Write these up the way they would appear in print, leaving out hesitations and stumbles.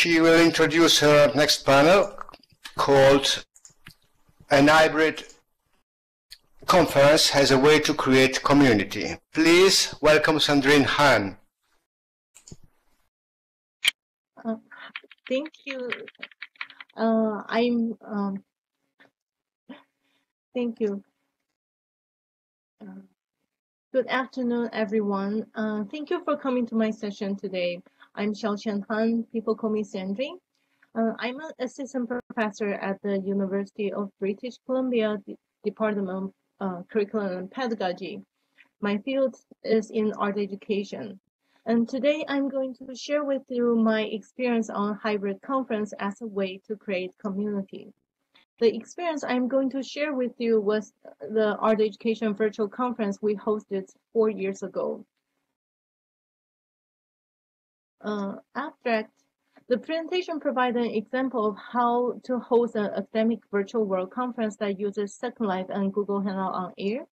She will introduce her next panel called "An Hybrid Conference as a Way to Create Community." Please welcome Sandrine Han. Thank you. Thank you. Good afternoon, everyone. Thank you for coming to my session today. I'm Hsiao-Cheng Han. People call me Sandrine. I'm an assistant professor at the University of British Columbia Department of Curriculum and Pedagogy. My field is in art education. And today I'm going to share with you my experience on hybrid conference as a way to create community. The experience I'm going to share with you was the art education virtual conference we hosted 4 years ago. Abstract. The presentation provides an example of how to host an academic virtual world conference that uses Second Life and Google Hangout on Air.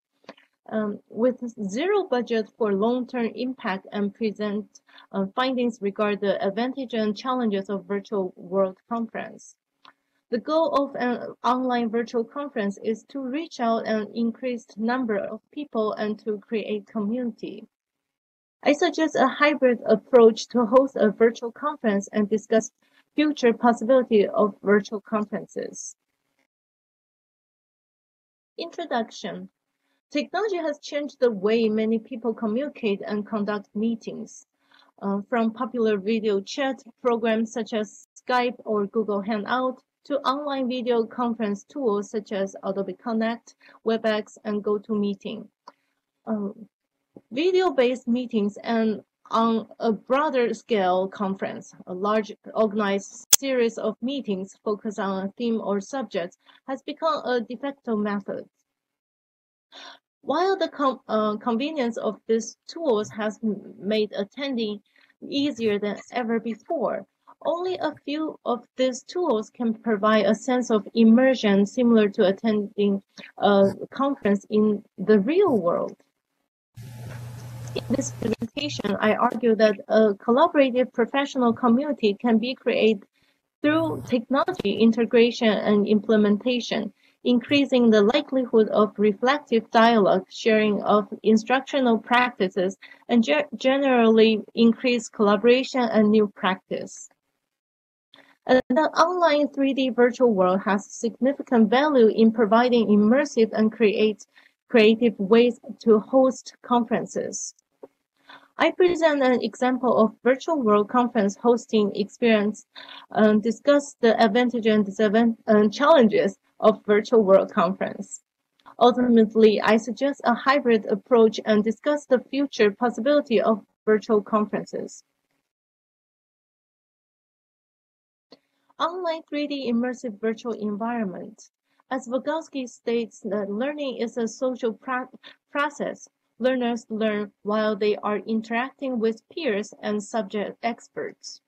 With zero budget for long-term impact and present findings regarding the advantages and challenges of virtual world conference. The goal of an online virtual conference is to reach out an increased number of people and to create community. I suggest a hybrid approach to host a virtual conference and discuss future possibility of virtual conferences. Introduction. Technology has changed the way many people communicate and conduct meetings. From popular video chat programs such as Skype or Google Hangout to online video conference tools such as Adobe Connect, WebEx, and GoToMeeting. Video-based meetings and on a broader scale conference, a large organized series of meetings focused on a theme or subject has become a de facto method. While the convenience of these tools has made attending easier than ever before, only a few of these tools can provide a sense of immersion similar to attending a conference in the real world. In this presentation, I argue that a collaborative professional community can be created through technology integration and implementation, increasing the likelihood of reflective dialogue, sharing of instructional practices, and generally increase collaboration and new practice. And the online 3D virtual world has significant value in providing immersive and creative ways to host conferences. I present an example of virtual world conference hosting experience and discuss the advantages and challenges of virtual world conference. Ultimately, I suggest a hybrid approach and discuss the future possibility of virtual conferences. Online 3D immersive virtual environment. As Vygotsky states that learning is a social process. Learners learn while they are interacting with peers and subject experts.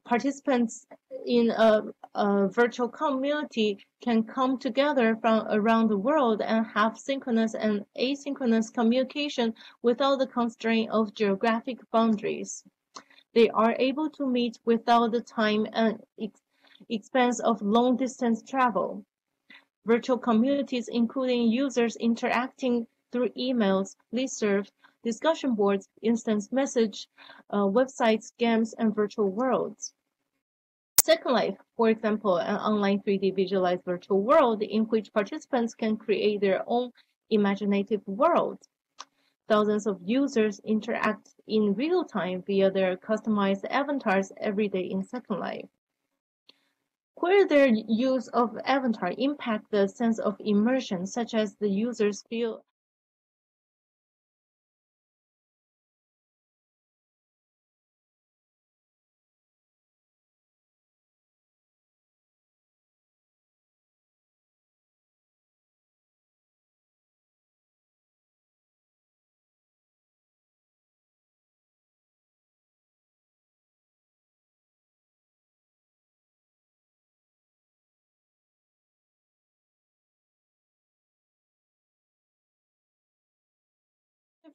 Participants in a virtual community can come together from around the world and have synchronous and asynchronous communication without the constraint of geographic boundaries. They are able to meet without the time and expense of long-distance travel. Virtual communities, including users interacting through emails, listservs, discussion boards, instant message, websites, games, and virtual worlds. Second Life, for example, an online 3D visualized virtual world in which participants can create their own imaginative world. Thousands of users interact in real time via their customized avatars every day in Second Life. Where their use of avatar impact the sense of immersion, such as the users feel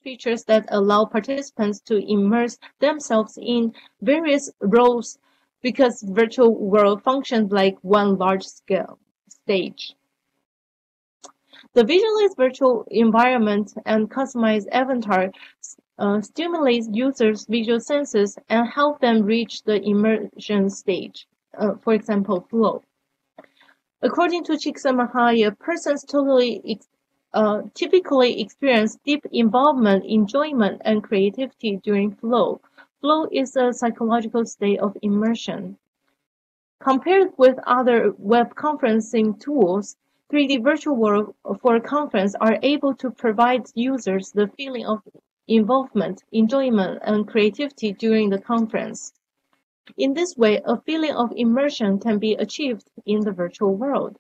features that allow participants to immerse themselves in various roles because virtual world functions like one large-scale stage. The visualized virtual environment and customized avatar stimulates users' visual senses and help them reach the immersion stage, for example, flow. According to Csikszentmihalyi, persons typically experience deep involvement, enjoyment, and creativity during flow. Flow is a psychological state of immersion. Compared with other web conferencing tools, 3D virtual world for a conference are able to provide users the feeling of involvement, enjoyment, and creativity during the conference. In this way, a feeling of immersion can be achieved in the virtual world.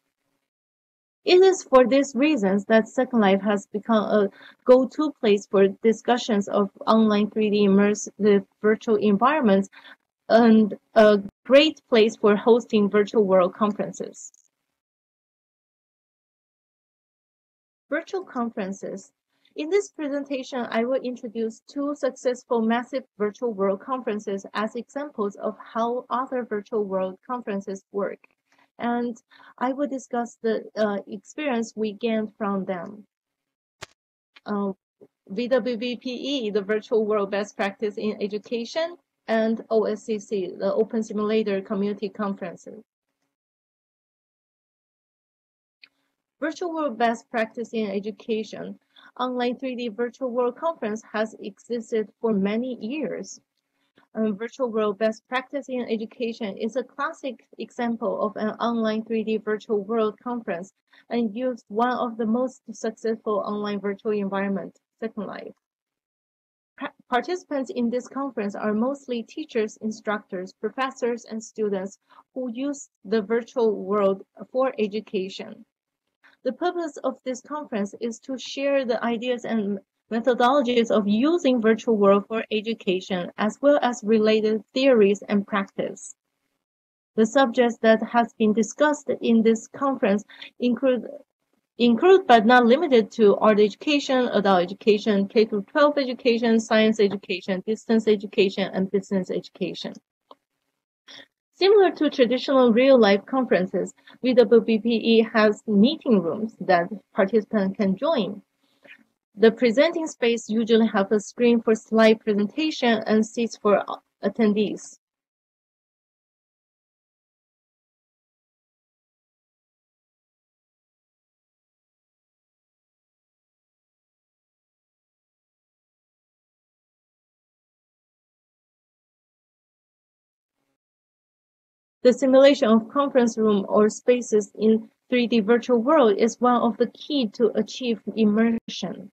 It is for these reasons that Second Life has become a go-to place for discussions of online 3D immersive virtual environments and a great place for hosting virtual world conferences. Virtual conferences. In this presentation, I will introduce two successful massive virtual world conferences as examples of how other virtual world conferences work, and I will discuss the experience we gained from them. VWBPE, the Virtual World Best Practice in Education, and OSCC, the Open Simulator Community Conferences. Virtual World Best Practice in Education. Online 3D Virtual World Conference has existed for many years. Virtual World Best Practice in Education is a classic example of an online 3D virtual world conference and used one of the most successful online virtual environments, Second Life. Participants in this conference are mostly teachers, instructors, professors, and students who use the virtual world for education. The purpose of this conference is to share the ideas and methodologies of using virtual world for education, as well as related theories and practice. The subjects that has been discussed in this conference include but not limited to art education, adult education, K-12 education, science education, distance education, and business education. Similar to traditional real-life conferences, VWBPE has meeting rooms that participants can join. The presenting space usually have a screen for slide presentation and seats for attendees. The simulation of conference room or spaces in 3D virtual world is one of the key to achieve immersion.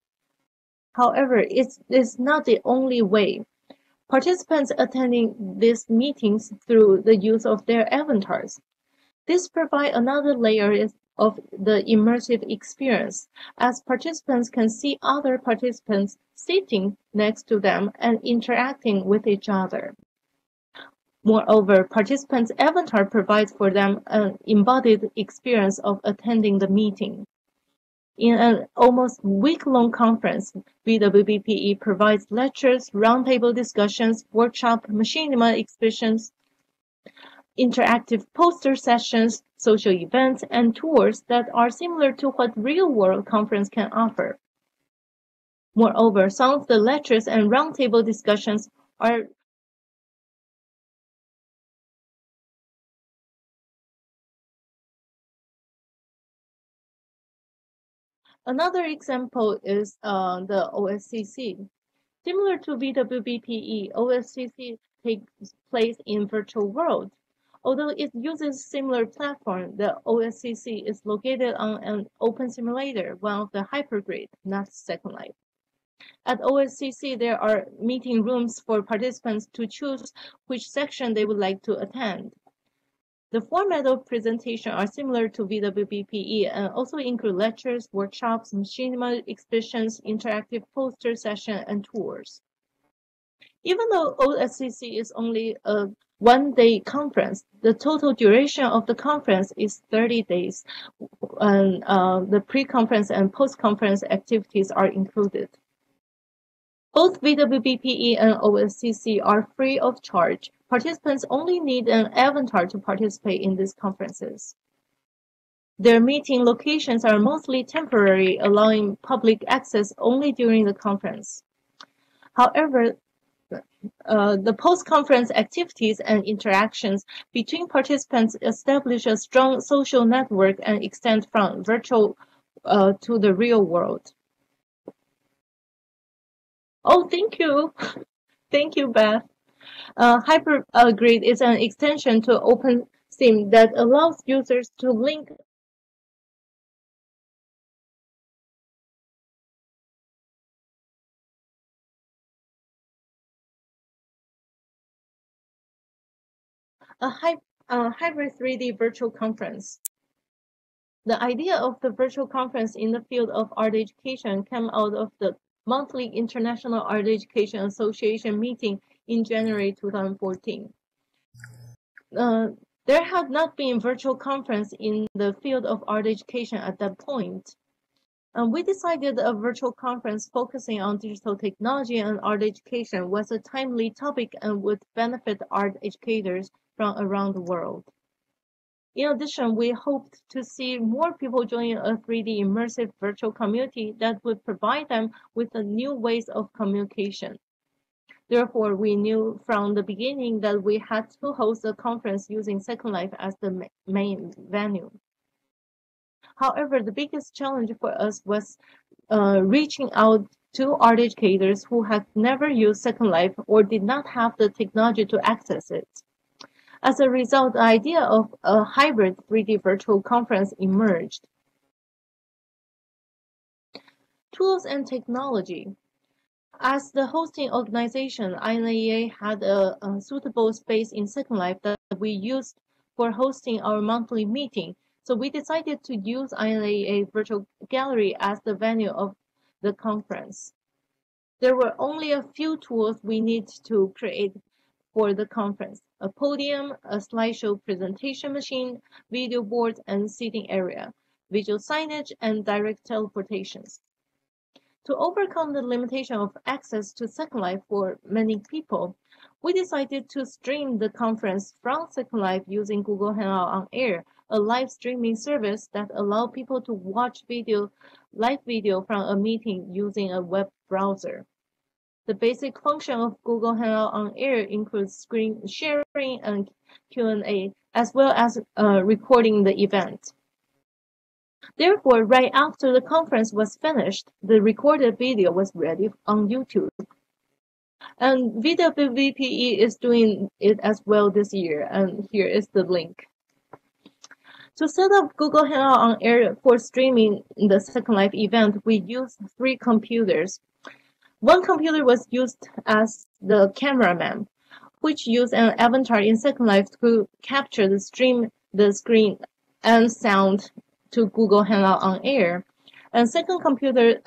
However, it is not the only way. Participants attending these meetings through the use of their avatars. This provides another layer of the immersive experience, as participants can see other participants sitting next to them and interacting with each other. Moreover, participants' avatar provides for them an embodied experience of attending the meeting. In an almost week-long conference, VWBPE provides lectures, roundtable discussions, workshop, machinima exhibitions, interactive poster sessions, social events, and tours that are similar to what real-world conference can offer. Moreover, some of the lectures and roundtable discussions are Another example is the OSCC. Similar to VWBPE, OSCC takes place in virtual world. Although it uses similar platform, the OSCC is located on an open simulator, one of the hypergrid, not Second Life. At OSCC, there are meeting rooms for participants to choose which section they would like to attend. The format of presentation are similar to VWBPE and also include lectures, workshops, machinima exhibitions, interactive poster session, and tours. Even though OSCC is only a one-day conference, the total duration of the conference is 30 days, and the pre-conference and post-conference activities are included. Both VWBPE and OSCC are free of charge. Participants only need an avatar to participate in these conferences. Their meeting locations are mostly temporary, allowing public access only during the conference. However, the post-conference activities and interactions between participants establish a strong social network and extend from virtual to the real world. Oh, thank you. Thank you, Beth. Hypergrid is an extension to OpenSIM that allows users to link a hybrid 3D virtual conference. The idea of the virtual conference in the field of art education came out of the monthly International Art Education Association meeting in January 2014. There had not been virtual conference in the field of art education at that point. We decided a virtual conference focusing on digital technology and art education was a timely topic and would benefit art educators from around the world. In addition, we hoped to see more people join a 3D immersive virtual community that would provide them with new ways of communication. Therefore, we knew from the beginning that we had to host a conference using Second Life as the main venue. However, the biggest challenge for us was reaching out to art educators who had never used Second Life or did not have the technology to access it. As a result, the idea of a hybrid 3D virtual conference emerged. Tools and technology. As the hosting organization, INAEA had a suitable space in Second Life that we used for hosting our monthly meeting, so we decided to use INAEA Virtual Gallery as the venue of the conference. There were only a few tools we need to create for the conference: a podium, a slideshow presentation machine, video boards and seating area, visual signage, and direct teleportations. To overcome the limitation of access to Second Life for many people, we decided to stream the conference from Second Life using Google Hangout on Air, a live streaming service that allows people to watch live video from a meeting using a web browser. The basic function of Google Hangout on Air includes screen sharing and Q&A, as well as recording the event. Therefore, right after the conference was finished, the recorded video was ready on YouTube. And VWBPE is doing it as well this year, and here is the link. To set up Google Hangout on Air for streaming the Second Life event, we used 3 computers. One computer was used as the cameraman, which used an avatar in Second Life to capture the screen and sound to Google Hangout on Air. And second computer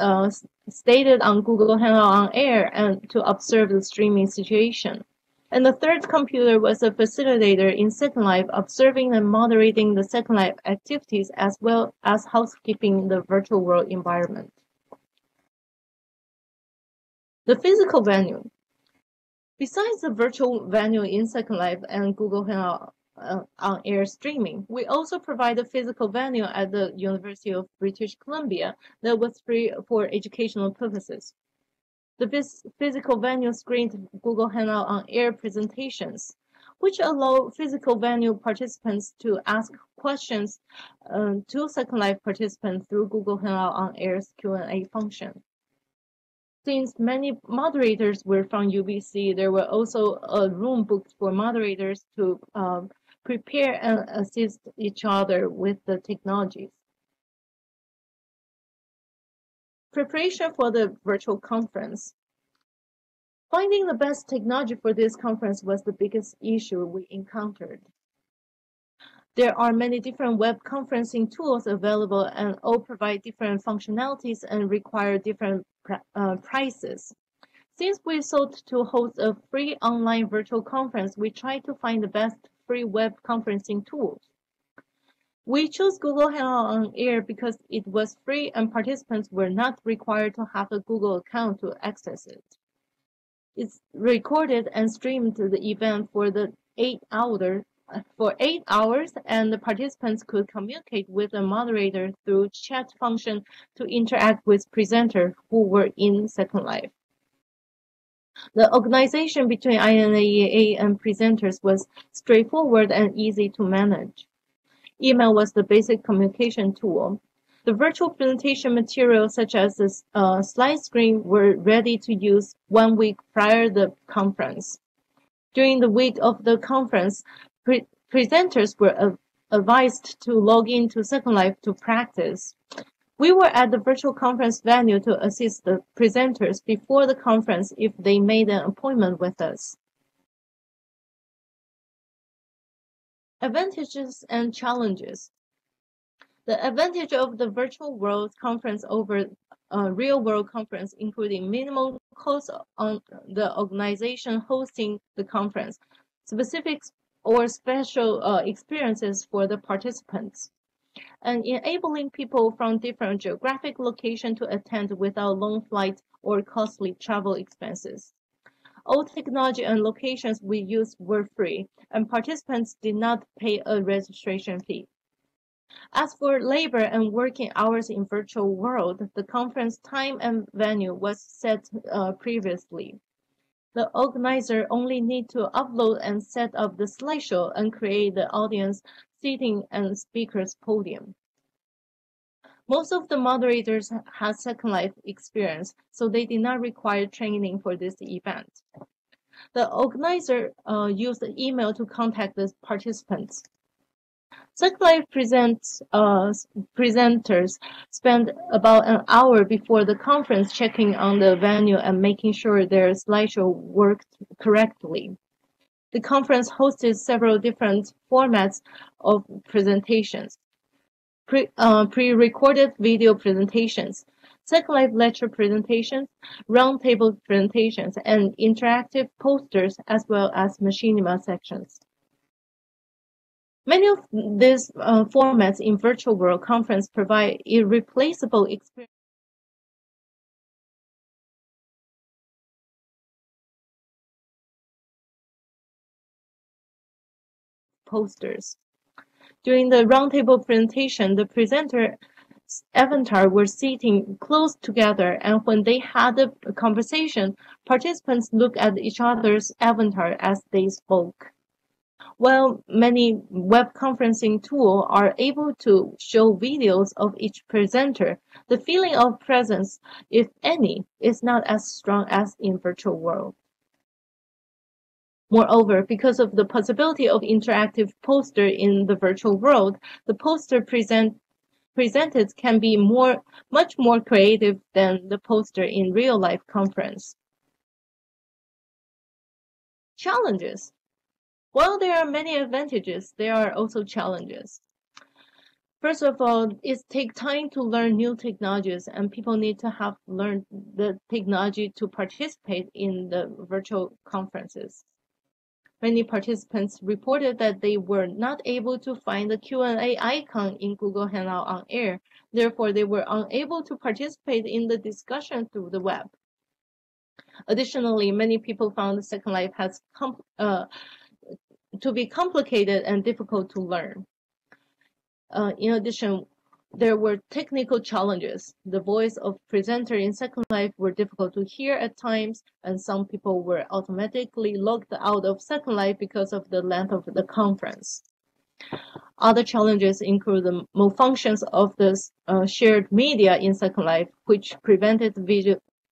stayed on Google Hangout on Air and to observe the streaming situation. And the third computer was a facilitator in Second Life, observing and moderating the Second Life activities as well as housekeeping the virtual world environment. The physical venue. Besides the virtual venue in Second Life and Google Hangout on Air streaming, we also provide a physical venue at the University of British Columbia that was free for educational purposes. The physical venue screened Google Hangout on Air presentations, which allow physical venue participants to ask questions to Second Life participants through Google Hangout on Air's Q&A function. Since many moderators were from UBC, there were also a room booked for moderators to prepare and assist each other with the technologies. Preparation for the virtual conference. Finding the best technology for this conference was the biggest issue we encountered. There are many different web conferencing tools available and all provide different functionalities and require different prices. Since we sought to host a free online virtual conference, we tried to find the best free web conferencing tools. We chose Google Hangout on Air because it was free and participants were not required to have a Google account to access it. It's recorded and streamed the event for 8 hours, and the participants could communicate with the moderator through chat function to interact with presenters who were in Second Life. The organization between INAEA and presenters was straightforward and easy to manage. Email was the basic communication tool. The virtual presentation materials such as the slide screen were ready to use 1 week prior to the conference. During the week of the conference, presenters were advised to log into Second Life to practice. We were at the virtual conference venue to assist the presenters before the conference if they made an appointment with us. Advantages and challenges. The advantage of the virtual world conference over a real-world conference, including minimal cost on the organization hosting the conference, specific or special experiences for the participants, and enabling people from different geographic locations to attend without long flights or costly travel expenses. All technology and locations we used were free, and participants did not pay a registration fee. As for labor and working hours in virtual world, the conference time and venue was set previously. The organizer only need to upload and set up the slideshow and create the audience seating and speakers podium. Most of the moderators had Second Life experience, so they did not require training for this event. The organizer used email to contact the participants. Second Life presenters spent about an hour before the conference checking on the venue and making sure their slideshow worked correctly. The conference hosted several different formats of presentations. Pre-recorded video presentations, Second Life lecture presentations, roundtable presentations, and interactive posters, as well as machinima sections. Many of these formats in virtual world conference provide irreplaceable experience. Posters. During the roundtable presentation, the presenter avatar were sitting close together, and when they had a conversation, participants looked at each other's avatar as they spoke. While many web conferencing tools are able to show videos of each presenter, the feeling of presence, if any, is not as strong as in virtual world. Moreover, because of the possibility of interactive poster in the virtual world, the poster presented can be much more creative than the poster in real-life conference. Challenges. While there are many advantages, there are also challenges. First of all, it takes time to learn new technologies, and people need to have learned the technology to participate in the virtual conferences. Many participants reported that they were not able to find the Q&A icon in Google Hangout on air. Therefore, they were unable to participate in the discussion through the web. Additionally, many people found Second Life has to be complicated and difficult to learn. In addition, there were technical challenges. The voice of presenter in Second Life were difficult to hear at times, and some people were automatically logged out of Second Life because of the length of the conference. Other challenges include the malfunctions of the shared media in Second Life, which prevented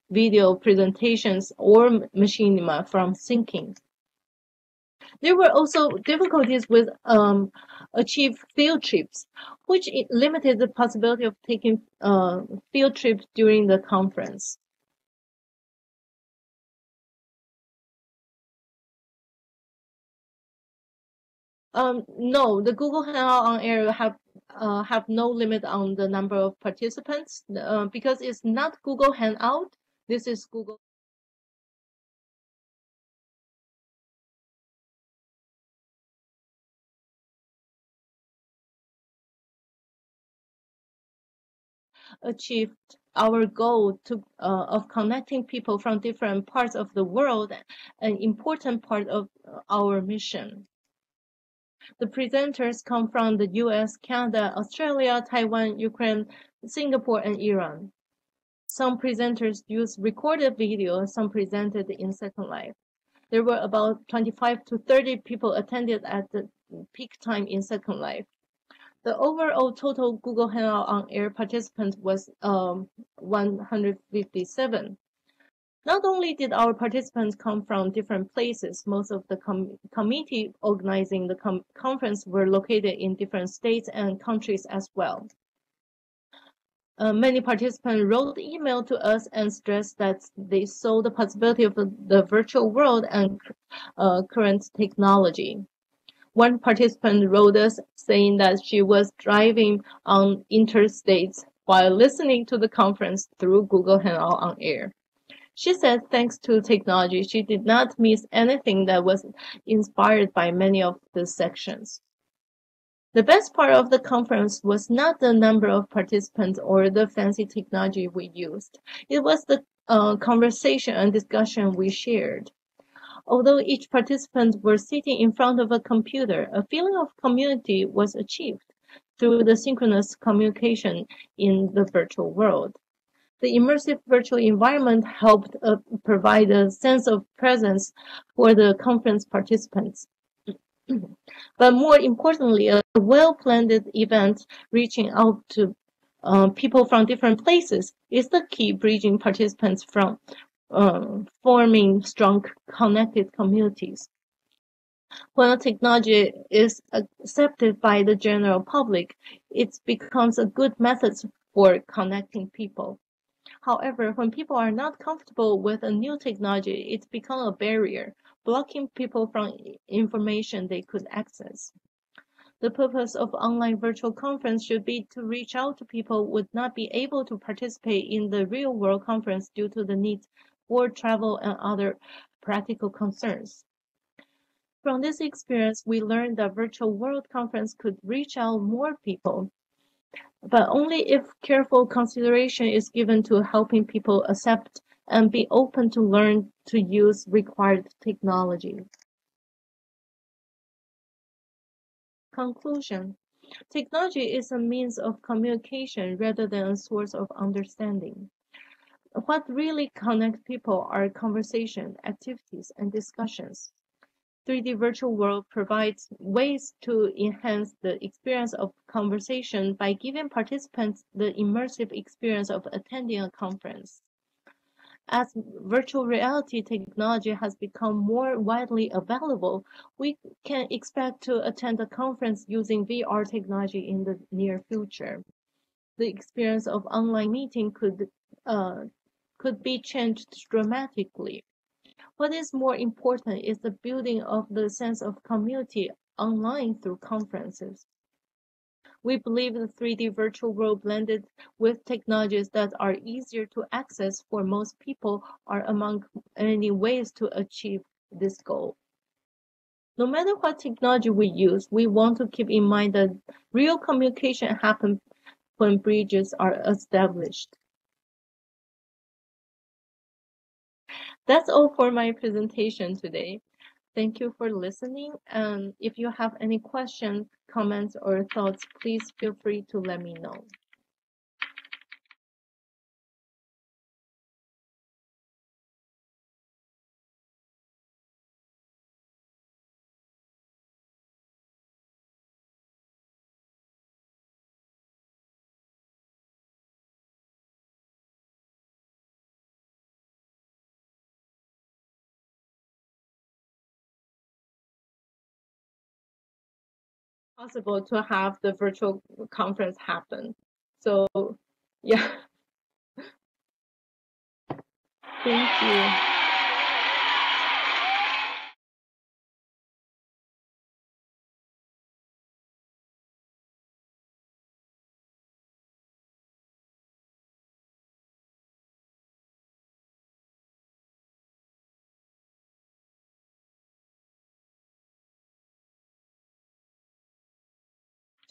video presentations or machinima from syncing. There were also difficulties with achieve field trips, which limited the possibility of taking field trips during the conference. No, the Google Hangout on air have no limit on the number of participants because it's not Google Hangout. This is Google. achieved our goal of connecting people from different parts of the world, an important part of our mission. The presenters come from the US, Canada, Australia, Taiwan, Ukraine, Singapore, and Iran. Some presenters used recorded video, some presented in Second Life. There were about 25 to 30 people attended at the peak time in Second Life. The overall total Google Hangout on-air participants was 157. Not only did our participants come from different places, most of the committee organizing the conference were located in different states and countries as well. Many participants wrote email to us and stressed that they saw the possibility of the virtual world and current technology. One participant wrote us saying that she was driving on interstates while listening to the conference through Google Hangout on air. She said thanks to technology, she did not miss anything that was inspired by many of the sections. The best part of the conference was not the number of participants or the fancy technology we used. It was the conversation and discussion we shared. Although each participant were sitting in front of a computer, a feeling of community was achieved through the synchronous communication in the virtual world. The immersive virtual environment helped provide a sense of presence for the conference participants. But more importantly, a well-planned event reaching out to people from different places is the key, bridging participants from forming strong connected communities. When a technology is accepted by the general public, it becomes a good method for connecting people. However, when people are not comfortable with a new technology, it becomes a barrier, blocking people from information they could access. The purpose of online virtual conference should be to reach out to people who would not be able to participate in the real-world conference due to the need for travel and other practical concerns. From this experience, we learned that virtual world conference could reach out more people, but only if careful consideration is given to helping people accept and be open to learn to use required technology. Conclusion. Technology is a means of communication rather than a source of understanding. What really connects people are conversation, activities, and discussions. 3D virtual world provides ways to enhance the experience of conversation by giving participants the immersive experience of attending a conference. As virtual reality technology has become more widely available, we can expect to attend a conference using VR technology in the near future. The experience of online meeting could be changed dramatically. What is more important is the building of the sense of community online through conferences. We believe the 3D virtual world blended with technologies that are easier to access for most people are among many ways to achieve this goal. No matter what technology we use, we want to keep in mind that real communication happens when bridges are established. That's all for my presentation today. Thank you for listening. And if you have any questions, comments, or thoughts, please feel free to let me know. Possible to have the virtual conference happen. So, yeah, thank you.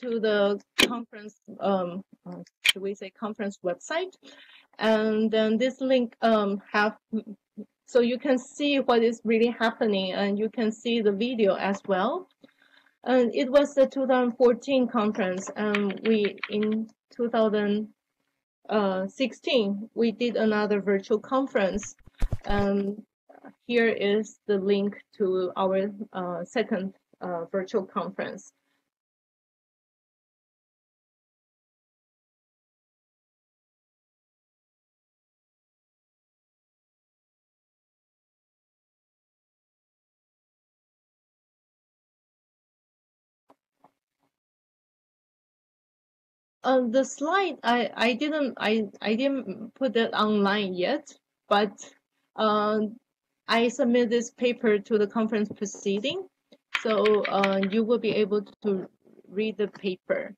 to the conference, should we say conference website, and then this link so you can see what is really happening, and you can see the video as well. And it was the 2014 conference, and we in 2016 we did another virtual conference. Here is the link to our second virtual conference. The slide I didn't put it online yet, but I submit this paper to the conference proceeding, so you will be able to read the paper.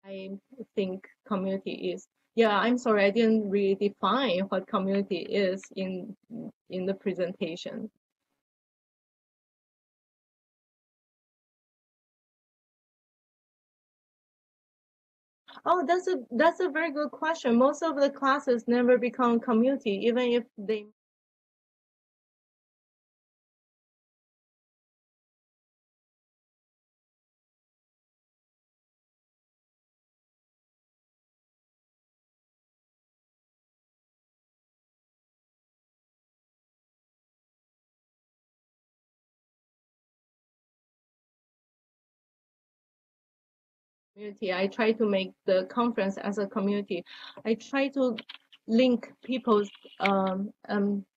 I think community is, yeah, I'm sorry, I didn't really define what community is in the presentation. Oh, that's a very good question. Most of the classes never become community, even if they community. I try to make the conference as a community. I try to link people,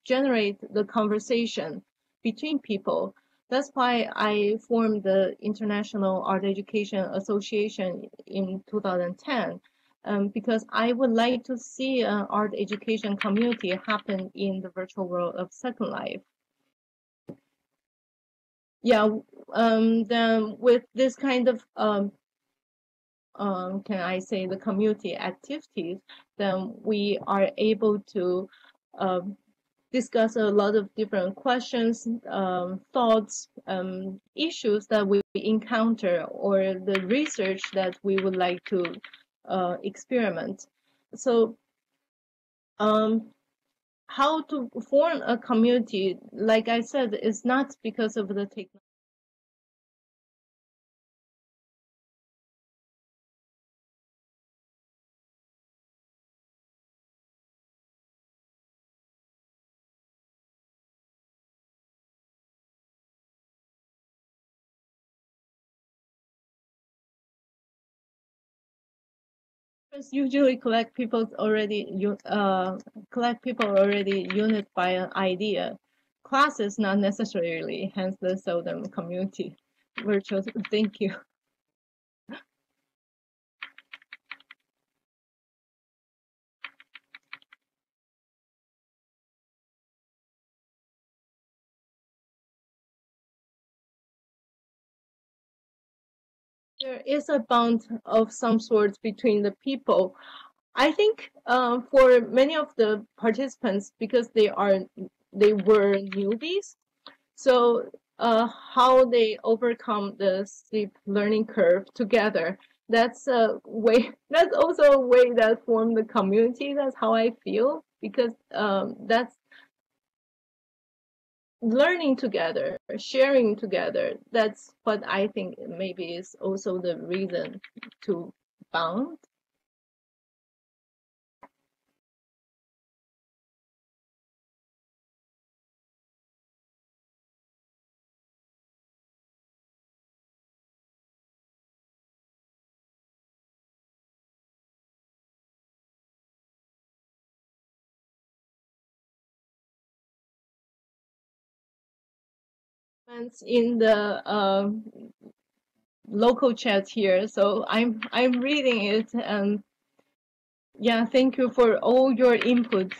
generate the conversation between people. That's why I formed the International Art Education Association in 2010, because I would like to see an art education community happen in the virtual world of Second Life. Yeah, then with this kind of can I say the community activities, then we are able to discuss a lot of different questions, thoughts, issues that we encounter, or the research that we would like to experiment. So how to form a community, like I said, is not because of the technology. Usually collect people already unit by an idea. Classes not necessarily, hence the seldom community. Virtual. Thank you. There is a bond of some sort between the people. I think for many of the participants, because they were newbies, so how they overcome the steep learning curve together. That's a way. That's also a way that form the community. That's how I feel, because that's learning together, sharing together. That's what I think maybe is also the reason to bond. comments in the local chat here, so I'm reading it, and yeah, thank you for all your input.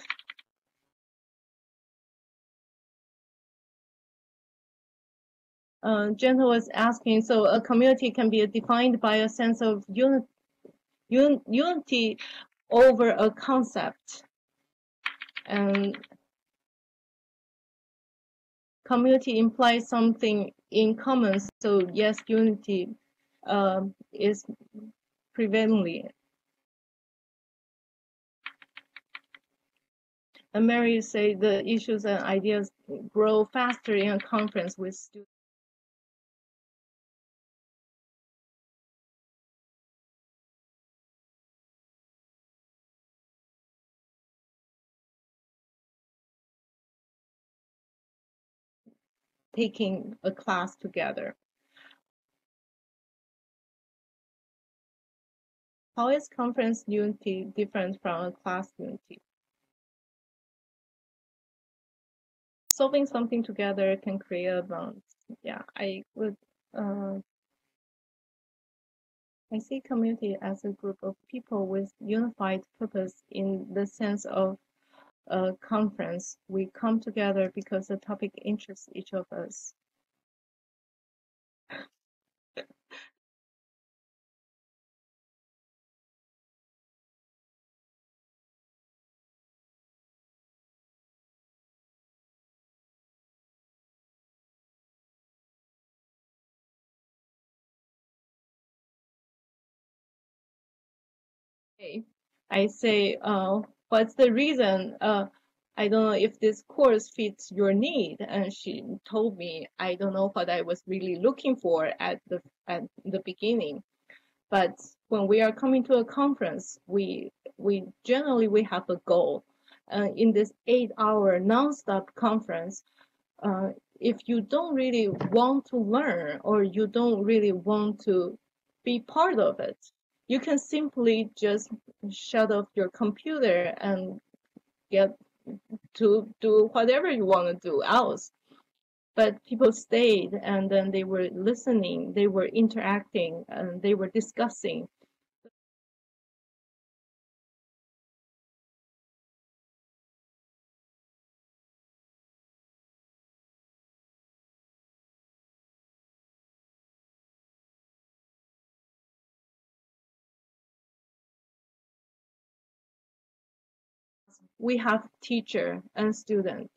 Jenna was asking, so a community can be defined by a sense of unity over a concept, and community implies something in common. So yes, unity is prevalently. And Mary say the issues and ideas grow faster in a conference with students. Taking a class together. How is conference unity different from a class unity? Solving something together can create a bond. Yeah, I would. I see community as a group of people with unified purpose in the sense of a conference. We come together because the topic interests each of us. Okay. I say, what's the reason? I don't know if this course fits your need. And she told me, I don't know what I was really looking for at the beginning. But when we are coming to a conference, we generally we have a goal. In this 8-hour nonstop conference, if you don't really want to learn or you don't really want to be part of it, you can simply just shut off your computer and get to do whatever you want to do else. But people stayed, and then they were listening, they were interacting, and they were discussing. We have teacher and student.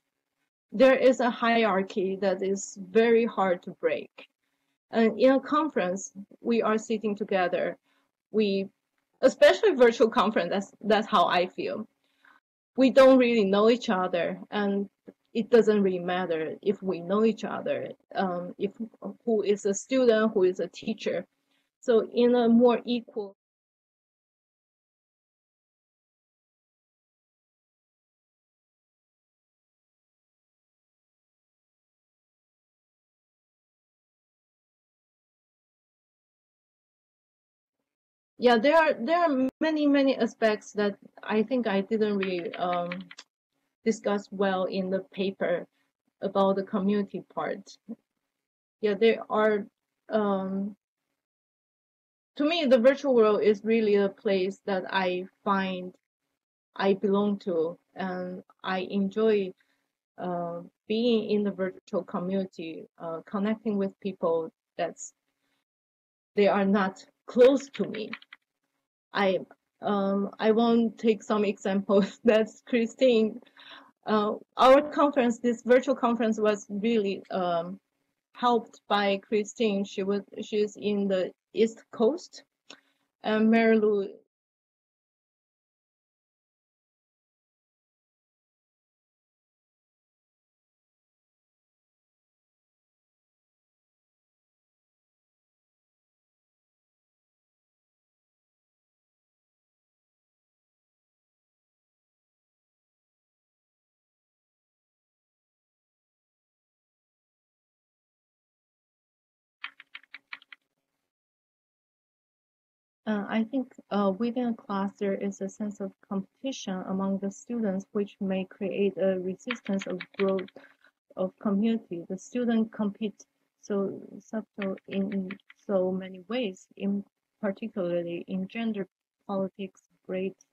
There is a hierarchy that is very hard to break. And in a conference, we are sitting together. We, especially virtual conference, that's how I feel. We don't really know each other, and it doesn't really matter if we know each other, if who is a student, who is a teacher. So in a more equal. Yeah, there are many aspects that I think I didn't really discuss well in the paper about the community part. Yeah, there are. To me, the virtual world is really a place that I find I belong to, and I enjoy being in the virtual community, connecting with people that's they are not close to me. I won't take some examples. That's Christine. Our conference, this virtual conference, was really helped by Christine. She's in the East Coast, and Mary Lou. I think within a class there is a sense of competition among the students, which may create a resistance of growth of community. The students compete so subtle in so many ways, in particularly in gender politics, grades.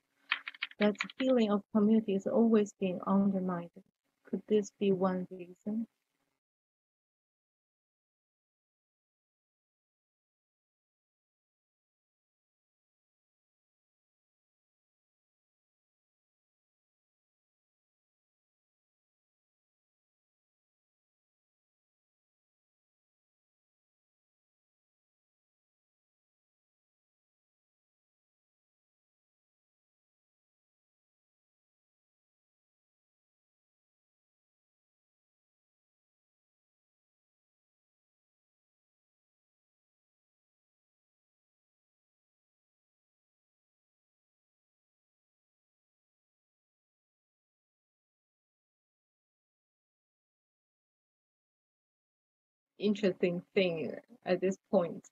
That feeling of community is always being undermined. Could this be one reason? Interesting thing at this point.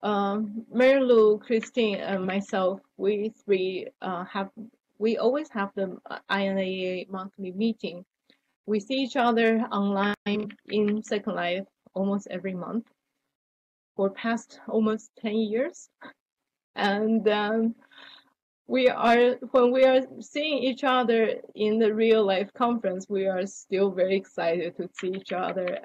Mary Lou, Christine, and myself, we three we always have the INAA monthly meeting. We see each other online in Second Life almost every month for past almost 10 years. And when we are seeing each other in the real life conference, we are still very excited to see each other.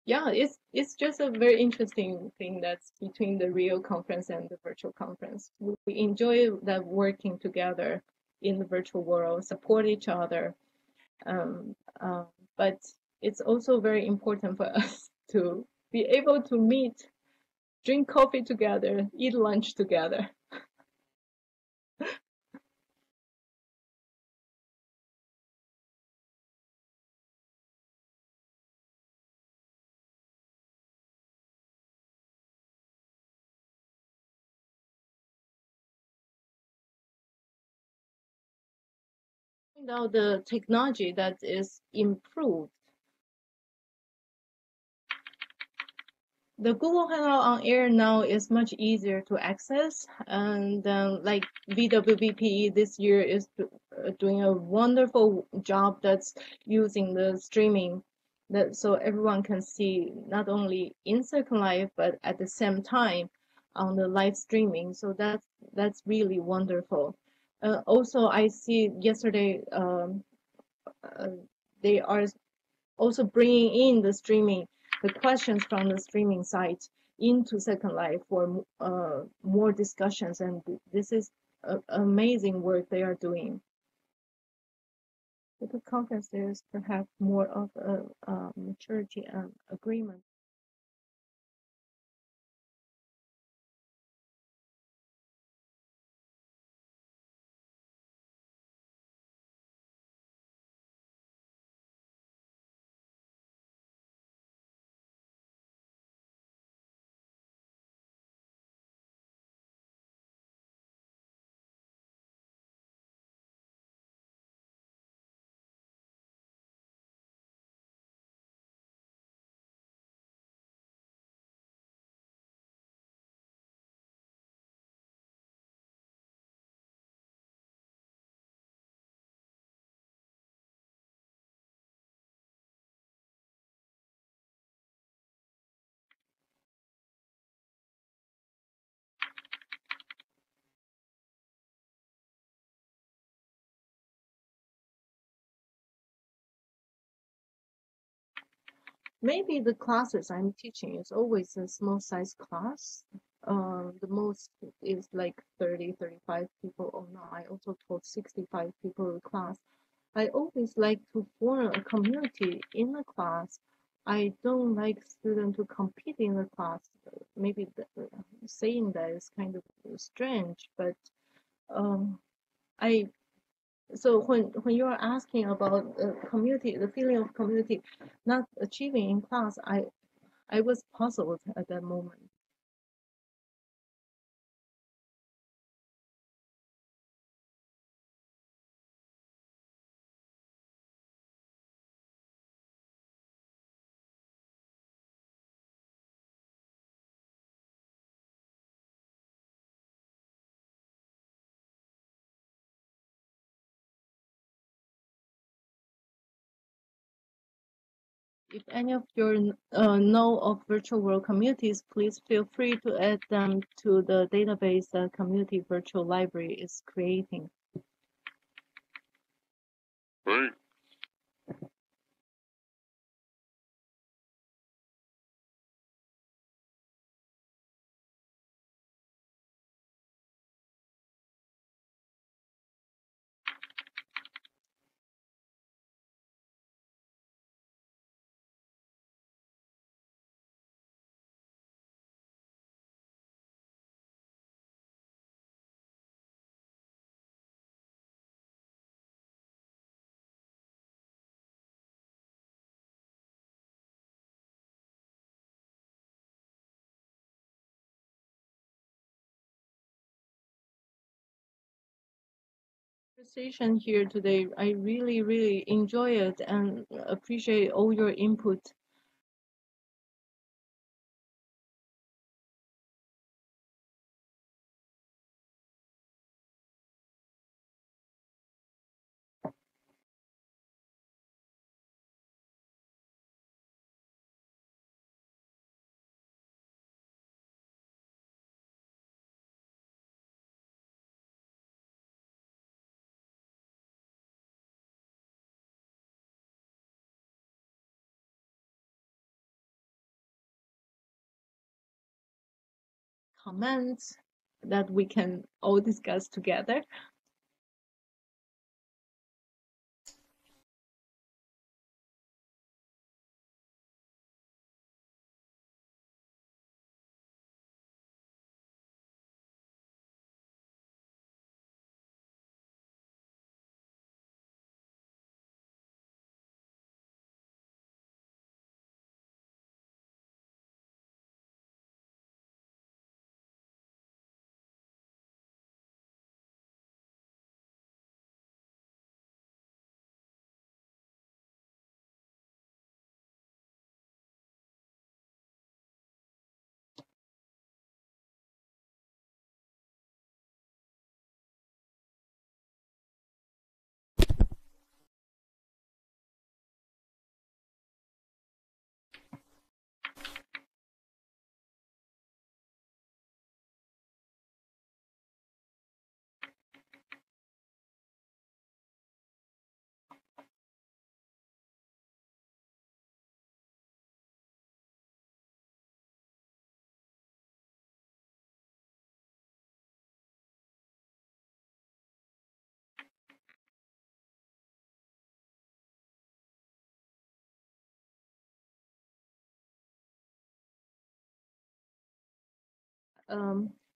Yeah, it's just a very interesting thing that's between the real conference and the virtual conference. We enjoy that working together in the virtual world, support each other. Um, but it's also very important for us to be able to meet, drink coffee together, eat lunch together. Now the technology that is improved. The Google Hangout on Air now is much easier to access, and like VWBPE this year is doing a wonderful job that's using the streaming, that so everyone can see not only in Second Life but at the same time on the live streaming. So that's really wonderful. Also, I see yesterday uh, they are also bringing in the questions from the streaming site into Second Life for more discussions, and this is amazing work they are doing. With the conference, there is perhaps more of a maturity and agreement. Maybe the classes I'm teaching is always a small size class. The most is like 30, 35 people. Oh no, I also taught 65 people in class. I always like to form a community in the class. I don't like students to compete in the class. Maybe saying that is kind of strange, but um, I so when you are asking about community, the feeling of community not achieving in class, I was puzzled at that moment. If any of you know of virtual world communities, please feel free to add them to the database that Community Virtual Library is creating. Great. Conversation here today, I really enjoy it and appreciate all your input. Comments that we can all discuss together.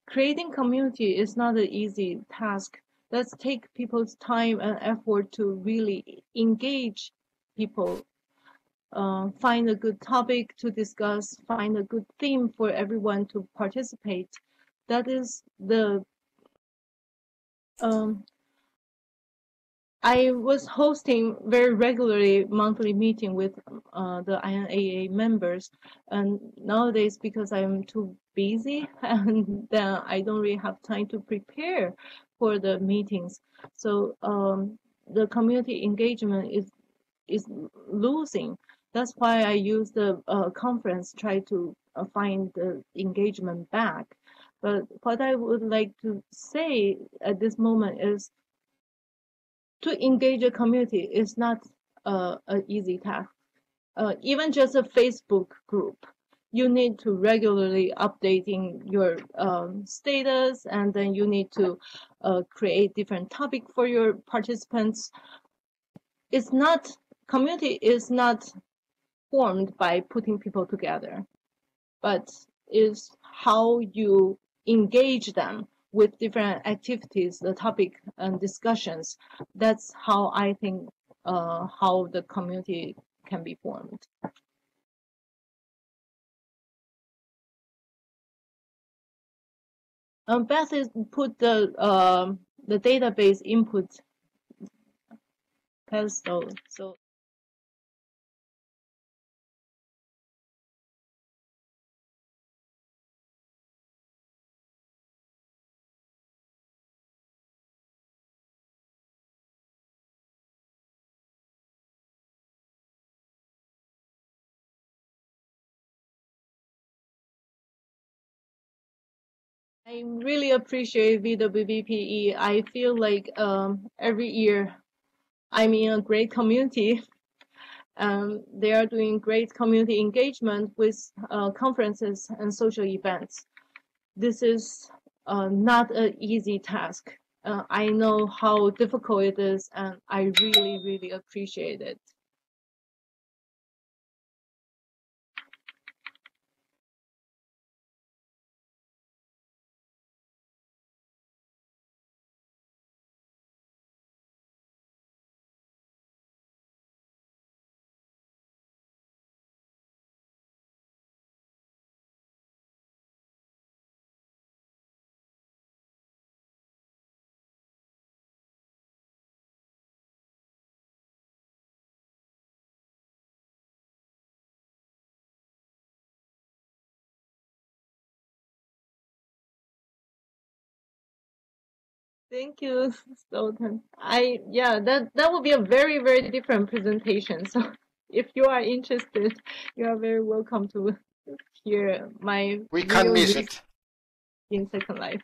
Creating community is not an easy task. Let's take people's time and effort to really engage people, find a good topic to discuss, find a good theme for everyone to participate. That is the I was hosting very regularly monthly meeting with the INAA members, and nowadays because I'm too busy and then I don't really have time to prepare for the meetings. So the community engagement is losing. That's why I use the conference try to find the engagement back. But what I would like to say at this moment is to engage a community is not an easy task. Even just a Facebook group, you need to regularly updating your status, and then you need to create different topic for your participants. It's not community is not formed by putting people together, but is how you engage them with different activities, the topic and discussions. That's how I think how the community can be formed. Beth is put the database input pedestal. So I really appreciate VWBPE. I feel like every year I'm in a great community. They are doing great community engagement with conferences and social events. This is not an easy task. I know how difficult it is, and I really, really appreciate it. Thank you, Sultan. That would be a very, very different presentation. So if you are interested, you are very welcome to hear my We can't real miss reason it. in Second Life.